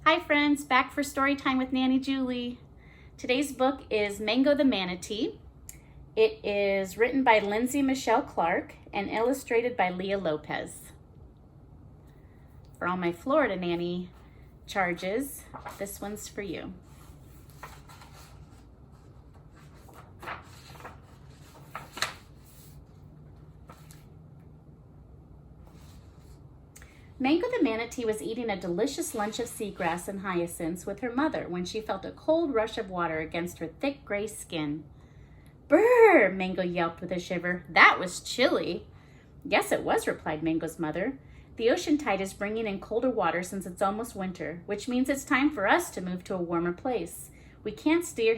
Hi friends, back for Storytime with Nanny Julie. Today's book is Mango the Manatee. It is written by Lindsey Clark and illustrated by Leah Lopez. For all my Florida nanny charges, this one's for you. Mango the Manatee was eating a delicious lunch of seagrass and hyacinths with her mother when she felt a cold rush of water against her thick gray skin. "Brr!" Mango yelped with a shiver. "That was chilly." "Yes, it was," replied Mango's mother. "The ocean tide is bringing in colder water since it's almost winter, which means it's time for us to move to a warmer place. We can't stay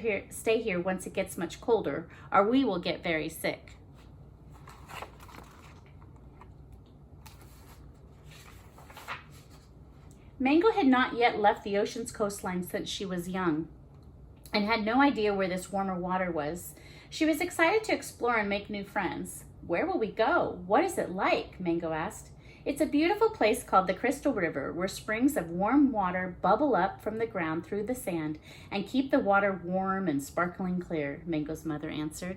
here once it gets much colder, or we will get very sick." Mango had not yet left the ocean's coastline since she was young and had no idea where this warmer water was. She was excited to explore and make new friends. "Where will we go? What is it like?" Mango asked. "It's a beautiful place called the Crystal River, where springs of warm water bubble up from the ground through the sand and keep the water warm and sparkling clear," Mango's mother answered.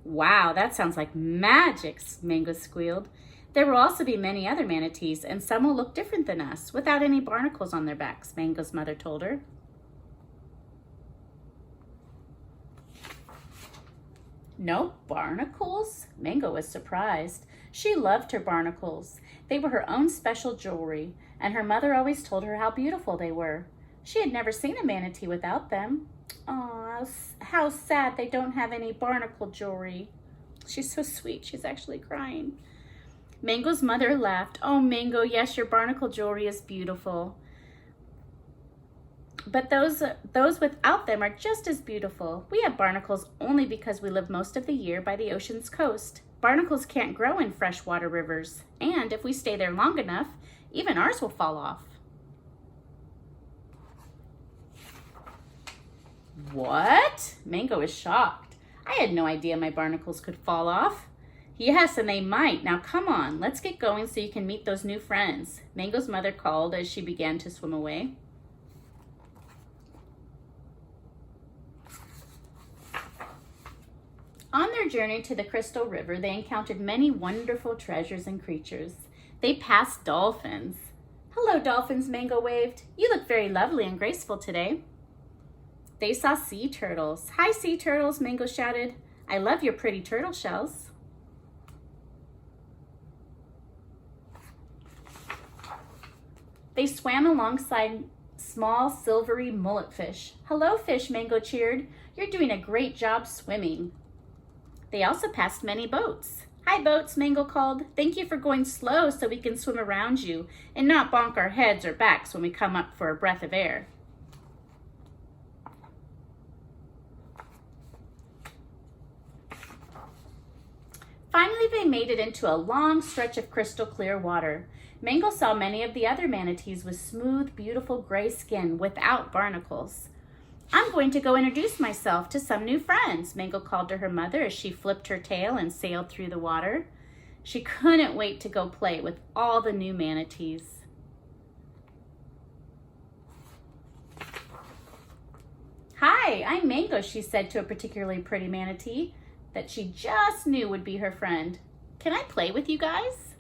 "Wow, that sounds like magic," Mango squealed. "There will also be many other manatees, and some will look different than us, without any barnacles on their backs," Mango's mother told her. "No barnacles?" Mango was surprised. She loved her barnacles. They were her own special jewelry, and her mother always told her how beautiful they were. She had never seen a manatee without them. "Aw, how sad they don't have any barnacle jewelry." She's so sweet, she's actually crying. Mango's mother laughed. "Oh, Mango, yes, your barnacle jewelry is beautiful. But those without them are just as beautiful. We have barnacles only because we live most of the year by the ocean's coast. Barnacles can't grow in freshwater rivers, and if we stay there long enough, even ours will fall off." "What?" Mango was shocked. "I had no idea my barnacles could fall off." "Yes, and they might. Now come on, let's get going so you can meet those new friends," Mango's mother called as she began to swim away. On their journey to the Crystal River, they encountered many wonderful treasures and creatures. They passed dolphins. "Hello, dolphins," Mango waved. "You look very lovely and graceful today." They saw sea turtles. "Hi, sea turtles," Mango shouted. "I love your pretty turtle shells." They swam alongside small silvery mullet fish. "Hello, fish," Mango cheered. "You're doing a great job swimming." They also passed many boats. "Hi, boats," Mango called. "Thank you for going slow so we can swim around you and not bonk our heads or backs when we come up for a breath of air." Finally, they made it into a long stretch of crystal clear water. Mango saw many of the other manatees with smooth, beautiful gray skin without barnacles. "I'm going to go introduce myself to some new friends," Mango called to her mother as she flipped her tail and sailed through the water. She couldn't wait to go play with all the new manatees. "Hi, I'm Mango," she said to a particularly pretty manatee that she just knew would be her friend. "Can I play with you guys?"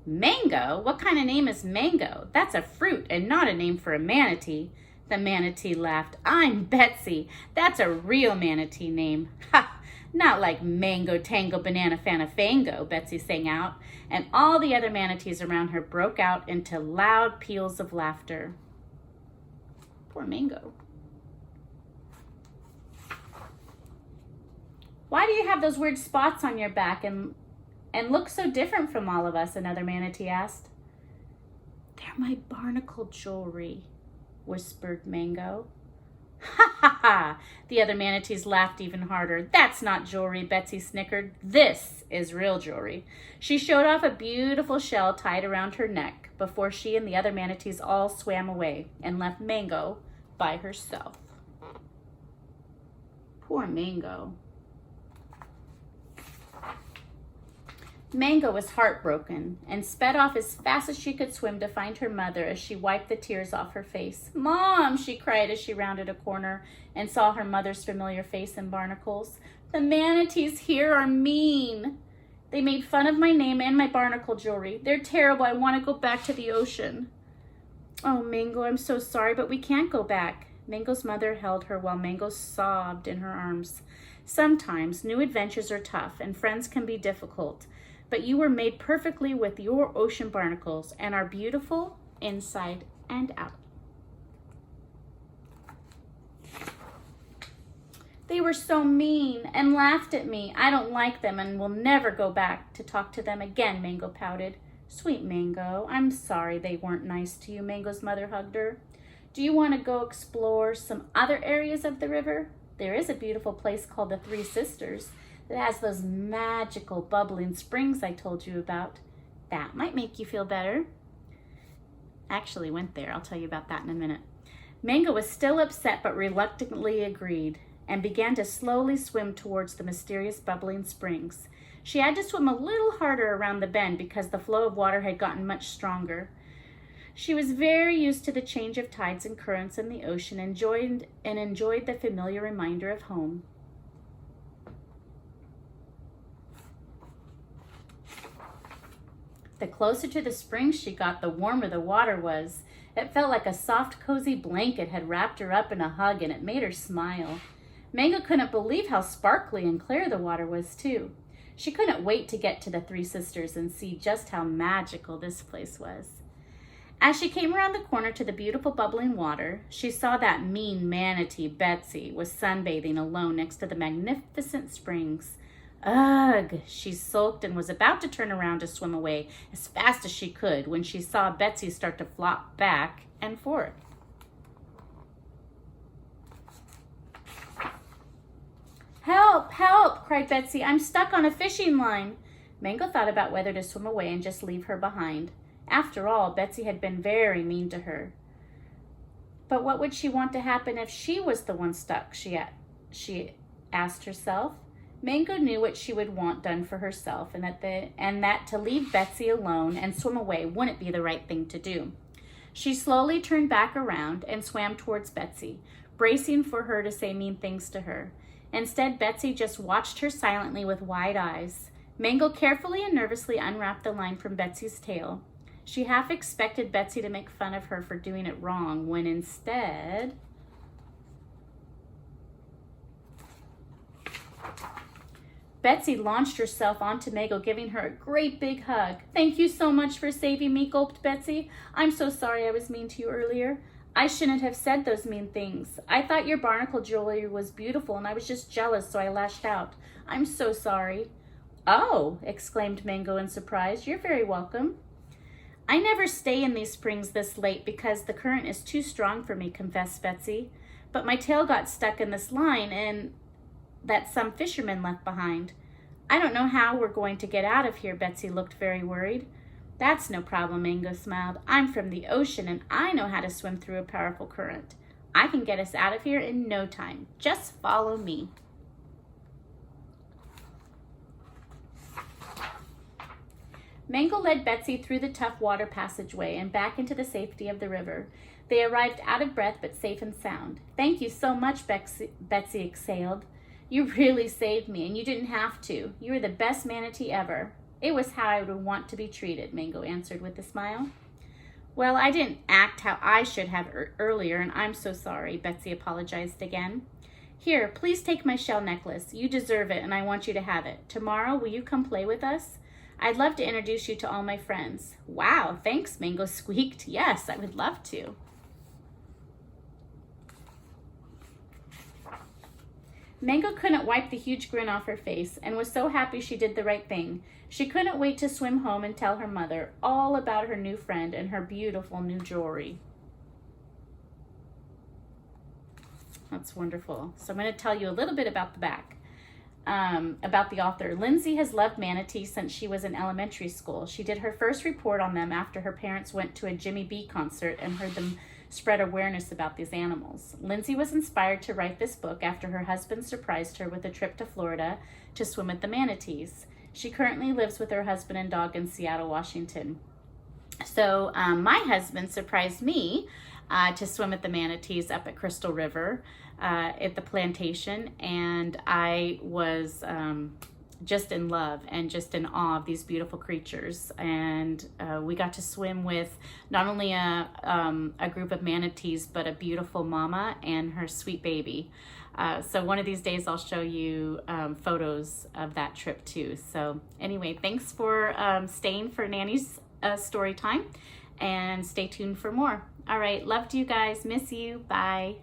"Mango? What kind of name is Mango? That's a fruit and not a name for a manatee." The manatee laughed. "I'm Betsy. That's a real manatee name." "Ha! Not like Mango, Tango, Banana, Fana, Fango," Betsy sang out, and all the other manatees around her broke out into loud peals of laughter. Poor Mango. "Why do you have those weird spots on your back and look so different from all of us?" another manatee asked. "They're my barnacle jewelry," whispered Mango. "Ha ha ha!" The other manatees laughed even harder. "That's not jewelry," Betsy snickered. "This is real jewelry." She showed off a beautiful shell tied around her neck before she and the other manatees all swam away and left Mango by herself. Poor Mango. Mango was heartbroken and sped off as fast as she could swim to find her mother as she wiped the tears off her face. "Mom," she cried as she rounded a corner and saw her mother's familiar face in barnacles. "The manatees here are mean. They made fun of my name and my barnacle jewelry. They're terrible. I want to go back to the ocean." "Oh, Mango, I'm so sorry, but we can't go back." Mango's mother held her while Mango sobbed in her arms. "Sometimes new adventures are tough and friends can be difficult. But you were made perfectly with your ocean barnacles and are beautiful inside and out." "They were so mean and laughed at me. I don't like them and will never go back to talk to them again," Mango pouted. "Sweet Mango, I'm sorry they weren't nice to you," Mango's mother hugged her. "Do you want to go explore some other areas of the river? There is a beautiful place called the Three Sisters. It has those magical bubbling springs I told you about. That might make you feel better." I actually went there. I'll tell you about that in a minute. Mango was still upset but reluctantly agreed and began to slowly swim towards the mysterious bubbling springs. She had to swim a little harder around the bend because the flow of water had gotten much stronger. She was very used to the change of tides and currents in the ocean and enjoyed the familiar reminder of home. The closer to the springs she got, the warmer the water was. It felt like a soft, cozy blanket had wrapped her up in a hug, and it made her smile. Mango couldn't believe how sparkly and clear the water was, too. She couldn't wait to get to the Three Sisters and see just how magical this place was. As she came around the corner to the beautiful bubbling water, she saw that mean manatee, Betsy, was sunbathing alone next to the magnificent springs. "Ugh," she sulked and was about to turn around to swim away as fast as she could when she saw Betsy start to flop back and forth. "Help, help," cried Betsy. "I'm stuck on a fishing line." Mango thought about whether to swim away and just leave her behind. After all, Betsy had been very mean to her. But what would she want to happen if she was the one stuck, she asked herself. Mango knew what she would want done for herself and that to leave Betsy alone and swim away wouldn't be the right thing to do. She slowly turned back around and swam towards Betsy, bracing for her to say mean things to her. Instead, Betsy just watched her silently with wide eyes. Mango carefully and nervously unwrapped the line from Betsy's tail. She half expected Betsy to make fun of her for doing it wrong, when instead... Betsy launched herself onto Mango, giving her a great big hug. "Thank you so much for saving me," gulped Betsy. "I'm so sorry I was mean to you earlier. I shouldn't have said those mean things. I thought your barnacle jewelry was beautiful and I was just jealous, so I lashed out. I'm so sorry." "Oh," exclaimed Mango in surprise. "You're very welcome." "I never stay in these springs this late because the current is too strong for me," confessed Betsy. "But my tail got stuck in this line and that some fishermen left behind. I don't know how we're going to get out of here." Betsy looked very worried. "That's no problem," Mango smiled. "I'm from the ocean and I know how to swim through a powerful current. I can get us out of here in no time. Just follow me." Mango led Betsy through the tough water passageway and back into the safety of the river. They arrived out of breath but safe and sound. "Thank you so much," Betsy exhaled. "You really saved me, and you didn't have to. You were the best manatee ever." "It was how I would want to be treated," Mango answered with a smile. "Well, I didn't act how I should have earlier, and I'm so sorry," Betsy apologized again. "Here, please take my shell necklace. You deserve it, and I want you to have it. Tomorrow, will you come play with us? I'd love to introduce you to all my friends." "Wow, thanks," Mango squeaked. "Yes, I would love to." Mango couldn't wipe the huge grin off her face and was so happy she did the right thing. She couldn't wait to swim home and tell her mother all about her new friend and her beautiful new jewelry. That's wonderful. So I'm going to tell you a little bit about the back. About the author. Lindsey has loved manatees since she was in elementary school. She did her first report on them after her parents went to a Jimmy B concert and heard them spread awareness about these animals. Lindsey was inspired to write this book after her husband surprised her with a trip to Florida to swim with the manatees. She currently lives with her husband and dog in Seattle, Washington. So my husband surprised me to swim at the manatees up at Crystal River at the plantation, and I was just in love and just in awe of these beautiful creatures. And we got to swim with not only a group of manatees, but a beautiful mama and her sweet baby. So one of these days I'll show you photos of that trip too. So anyway, thanks for staying for Nanny's story time, and stay tuned for more. All right, love to you guys. Miss you. Bye.